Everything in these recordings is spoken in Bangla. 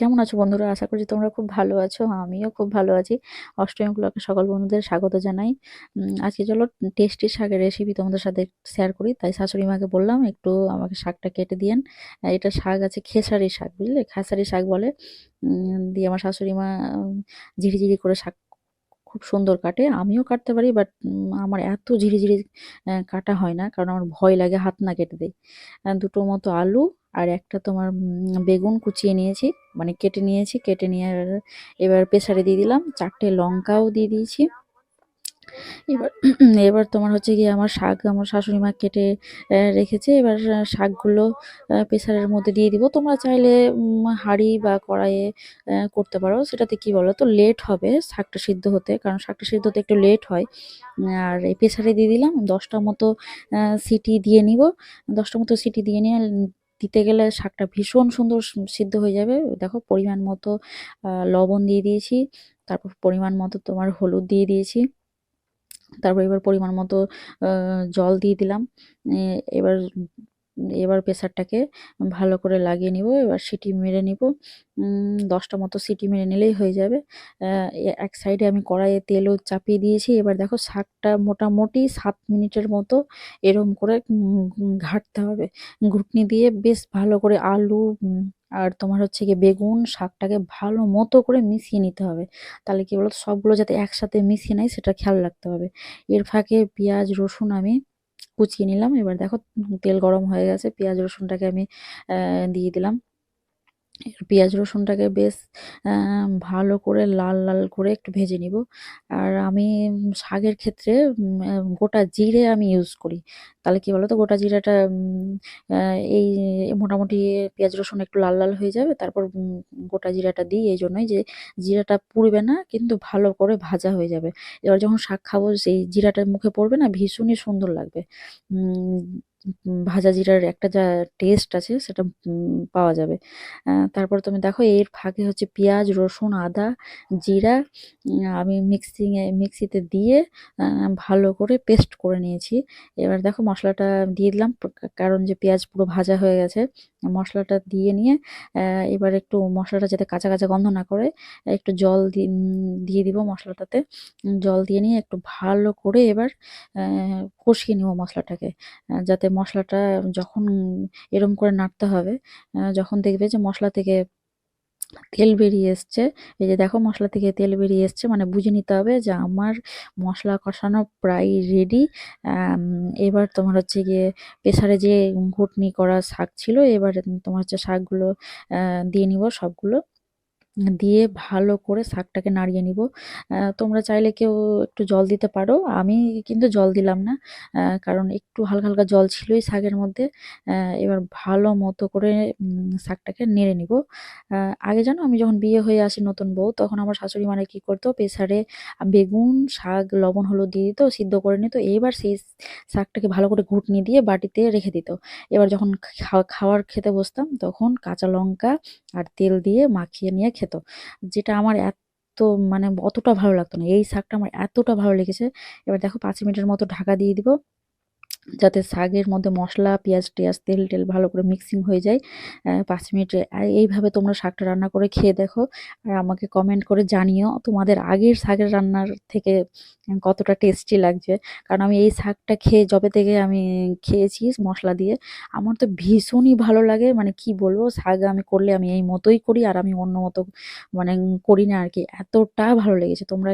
কেমন আছো বন্ধুরা? আশা করছি তোমরা খুব ভালো আছো। আমিও খুব ভালো আছি। অষ্টমী উপলক্ষে সকল বন্ধুদের স্বাগত জানাই। আজকে চলো টেস্টি শাকের রেসিপি তোমাদের সাথে শেয়ার করি। তাই শাশুড়ি মাকে বললাম একটু আমাকে শাকটা কেটে দিয়েন। এটা শাক আছে খেসারি শাক, বুঝলে? খেসারি শাক বলে। দিয়ে আমার শাশুড়ি মা ঝিরিঝিরি করে শাক খুব সুন্দর কাটে। আমিও কাটতে পারি, বাট আমার এত ঝিরিঝিরি কাটা হয় না, কারণ আমার ভয় লাগে হাত না কেটে দেয়। দুটো মতো আলু আর একটা তোমার বেগুন কুচিয়ে নিয়েছি, মানে কেটে নিয়েছি। কেটে নিয়ে এবার প্রেসারে দিয়ে দিলাম, 4টে লঙ্কাও দিয়ে দিয়েছি। এবার এবার তোমার হচ্ছে গিয়ে আমার শাক আমার শাশুড়ি মা কেটে রেখেছে। এবার শাকগুলো প্রেসারের মধ্যে দিয়ে দিব। তোমরা চাইলে হাঁড়ি বা কড়াইয়ে করতে পারো। সেটাতে কি বলো তো, লেট হবে শাকটা সিদ্ধ হতে, কারণ শাকটা সিদ্ধ হতে একটু লেট হয়। আর এই প্রেসারে দিয়ে দিলাম 10টা মতো সিটি দিয়ে নিব। 10টা মতো সিটি দিয়ে নিয়ে দিতে গেলে শাকটা ভীষণ সুন্দর সিদ্ধ হয়ে যাবে। দেখো পরিমাণ মতো লবণ দিয়ে দিয়েছি, তারপর পরিমাণ মতো তোমার হলুদ দিয়ে দিয়েছি, তারপর এবার পরিমাণ মতো জল দিয়ে দিলাম। এবার এবার প্রেসারটাকে ভালো করে লাগিয়ে নিব। এবার সিটি মেরে নিব। 10টা মতো সিটি মেরে নিলেই হয়ে যাবে। এক সাইডে আমি কড়াইয়ে তেলও চাপিয়ে দিয়েছি। এবার দেখো শাকটা মোটামুটি 7 মিনিটের মতো এরম করে ঘাঁটতে হবে। ঘুটনি দিয়ে বেশ ভালো করে আলু আর তোমার হচ্ছে গিয়ে বেগুন শাকটাকে ভালো মতো করে মিশিয়ে নিতে হবে। তাহলে কি বলতো, সবগুলো যাতে একসাথে মিশিয়ে নেয় সেটা খেয়াল রাখতে হবে। এর ফাঁকে পেঁয়াজ রসুন আমি কুচিয়ে নিলাম। এবার দেখো তেল গরম হয়ে গেছে, পেঁয়াজ রসুনটাকে আমি দিয়ে দিলাম। পেঁয়াজ রসুনটাকে বেশ ভালো করে লাল লাল করে একটু ভেজে নিব। আর আমি শাকের ক্ষেত্রে গোটা জিরে আমি ইউজ করি। তাহলে কি বলতো, গোটা জিরাটা এই মোটামুটি পেঁয়াজ রসুন একটু লাল লাল হয়ে যাবে, তারপর গোটা জিরাটা দিই এই জন্যই যে জিরাটা পুড়বে না, কিন্তু ভালো করে ভাজা হয়ে যাবে। এবার যখন শাক খাবো সেই জিরাটা মুখে পড়বে না, ভীষণই সুন্দর লাগবে। উম ভাজা জিরার একটা যা টেস্ট আছে সেটা পাওয়া যাবে। তারপর তুমি দেখো এর ফাঁকে হচ্ছে পেঁয়াজ রসুন আদা জিরা আমি মিক্সিতে দিয়ে ভালো করে পেস্ট করে নিয়েছি। এবার দেখো মশলাটা দিয়ে দিলাম, কারণ যে পেঁয়াজ পুরো ভাজা হয়ে গেছে। মশলাটা দিয়ে নিয়ে এবার একটু মশলাটা যাতে কাঁচা কাঁচা গন্ধ না করে একটু জল দিয়ে দিব মশলাটাতে। জল দিয়ে নিয়ে একটু ভালো করে এবার কষিয়ে নিব মশলাটাকে। যাতে মশলাটা যখন এরম করে নাড়তে হবে, যখন দেখবে যে মশলা থেকে তেল বেরিয়ে এসছে, এই যে দেখো মশলা থেকে তেল বেরিয়ে এসছে, মানে বুঝে নিতে হবে যে আমার মশলা কষানো প্রায় রেডি। এবার তোমার হচ্ছে গিয়ে প্রেসারে যে ঘুটনি করা শাক ছিল, এবার তোমার হচ্ছে শাকগুলো দিয়ে নিব সবগুলো। দিয়ে ভালো করে শাকটাকে নাড়িয়ে নিব। তোমরা চাইলে কেউ একটু জল দিতে পারো, আমি কিন্তু জল দিলাম না। কারণ একটু হালকা হালকা জল ছিলই শাকের মধ্যে। এবার ভালো মতো করে শাকটাকে নেড়ে নিব। আগে জানো, আমি যখন বিয়ে হয়ে আসি নতুন বউ, তখন আমার শাশুড়ি মানে কি করতো, প্রেসারে বেগুন শাক লবণ হলুদ দিয়ে দিত, সিদ্ধ করে নিত। এবার সেই শাকটাকে ভালো করে ঘুটনি দিয়ে বাটিতে রেখে দিত। এবার যখন খাওয়ার খেতে বসতাম, তখন কাঁচা লঙ্কা আর তেল দিয়ে মাখিয়ে নিয়ে খেত, যেটা আমার এত মানে অতটা ভালো লাগতো না। এই শাকটা আমার এতটা ভালো লেগেছে। এবার দেখো 5 মিনিটের মতো ঢাকা দিয়ে দিব, যাতে শাকের মধ্যে মশলা পেঁয়াজ টেয়াজ তেল টেল ভালো করে মিক্সিং হয়ে যায়। 5 মিনিটে এইভাবে তোমরা শাকটা রান্না করে খেয়ে দেখো। আর আমাকে কমেন্ট করে জানিও তোমাদের আগের শাকের রান্নার থেকে কতটা টেস্টি লাগছে। কারণ আমি এই শাকটা খেয়ে যবে থেকে আমি খেয়েছি মশলা দিয়ে, আমার তো ভীষণই ভালো লাগে। মানে কি বলবো, শাক আমি করলে আমি এই মতোই করি, আর আমি অন্য মতো মানে করি না আর কি। এতটা ভালো লেগেছে। তোমরা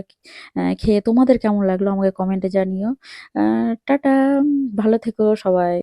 খেয়ে তোমাদের কেমন লাগলো আমাকে কমেন্টে জানিও। টাটা, ভালো থেকো সবাই।